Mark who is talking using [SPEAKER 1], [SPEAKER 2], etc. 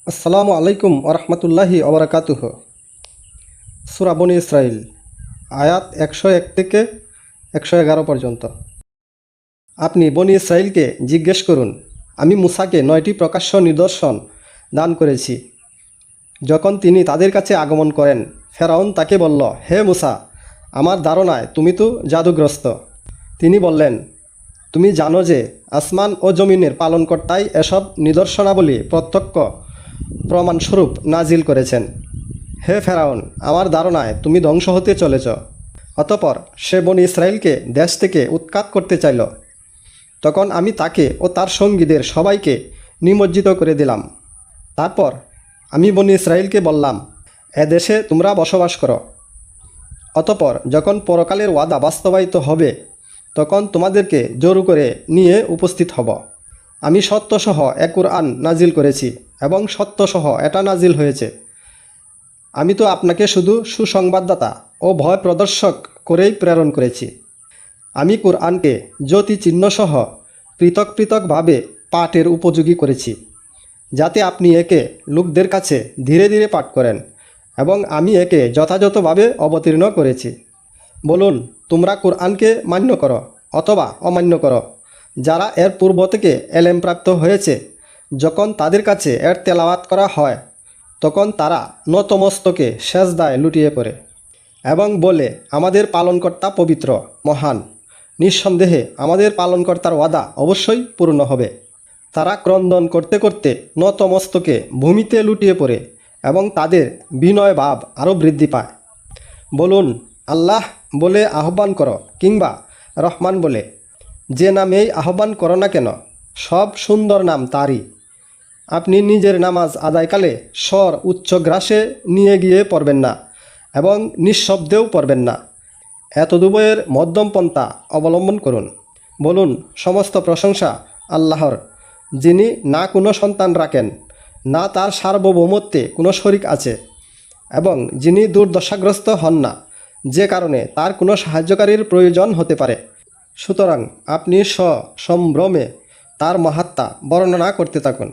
[SPEAKER 1] আসসালামু আলাইকুম ওরহমতুল্লাহি ওবরাকাতুহ। সূরা বনী ইসরাইল, আয়াত 101 থেকে 111 পর্যন্ত। আপনি বনী ইসরাইলকে জিজ্ঞেস করুন, আমি মুসাকে 9টি প্রকাশ্য নিদর্শন দান করেছি। যখন তিনি তাদের কাছে আগমন করেন, ফেরাউন তাকে বলল, হে মুসা, আমার ধারণায় তুমি তো জাদুগ্রস্ত। তিনি বললেন, তুমি জানো যে আসমান ও জমিনের পালনকর্তাই এসব নিদর্শনাবলী প্রত্যক্ষ প্রমাণস্বরূপ নাজিল করেছেন। হে ফেরাউন, আমার ধারণায় তুমি ধ্বংস হতে চলেছ। অতঃপর সে বনী ইসরাইলকে দেশ থেকে উৎখাত করতে চাইল। তখন আমি তাকে ও তার সঙ্গীদের সবাইকে নিমজ্জিত করে দিলাম। তারপর আমি বনী ইসরাইলকে বললাম, এ দেশে তোমরা বসবাস করো। অতঃপর যখন পরকালের ওয়াদা বাস্তবায়িত হবে, তখন তোমাদেরকে জোর করে নিয়ে উপস্থিত হব। আমি সত্যসহ এক কুরআন নাজিল করেছি এবং সত্যসহ এটা নাজিল হয়েছে। আমি তো আপনাকে শুধু সুসংবাদদাতা ও ভয় প্রদর্শক করেই প্রেরণ করেছি। আমি কুরআনকে জ্যোতি চিহ্নসহ পৃথক পৃথকভাবে পাঠের উপযোগী করেছি, যাতে আপনি একে লোকদের কাছে ধীরে ধীরে পাঠ করেন, এবং আমি একে যথাযথভাবে অবতীর্ণ করেছি। বলুন, তোমরা কুরআনকে মান্য করো অথবা অমান্য করো। যারা এর পূর্ব থেকে এলেম প্রাপ্ত হয়েছে, যখন তাদের কাছে এর তেলাওয়াত করা হয়, তখন তারা নতমস্তকে সেজদায় লুটিয়ে পড়ে এবং বলে, আমাদের পালনকর্তা পবিত্র, মহান। নিঃসন্দেহে আমাদের পালনকর্তার ওয়াদা অবশ্যই পূর্ণ হবে। তারা ক্রন্দন করতে করতে নতমস্তকে ভূমিতে লুটিয়ে পড়ে এবং তাদের বিনয় ভাব আরও বৃদ্ধি পায়। বলুন, আল্লাহ বলে আহ্বান করো কিংবা রহমান বলে, যে নামেই আহ্বান করো না কেন, সব সুন্দর নাম তারই। আপনি নিজের নামাজ আদায়কালে স্বর উচ্চ গ্রাসে নিয়ে গিয়ে পড়বেন না এবং নিঃশব্দেও পড়বেন না। এতদুভয়ের মধ্যম পন্থা অবলম্বন করুন। বলুন, সমস্ত প্রশংসা আল্লাহর, যিনি না কোনো সন্তান রাখেন, না তার সার্বভৌমত্বে কোনো শরিক আছে, এবং যিনি দুর্দশাগ্রস্ত হন না, যে কারণে তার কোনো সাহায্যকারীর প্রয়োজন হতে পারে। সুতরাং আপনি সম্ভ্রমে তার মাহাত্ম্য বর্ণনা করতে থাকুন।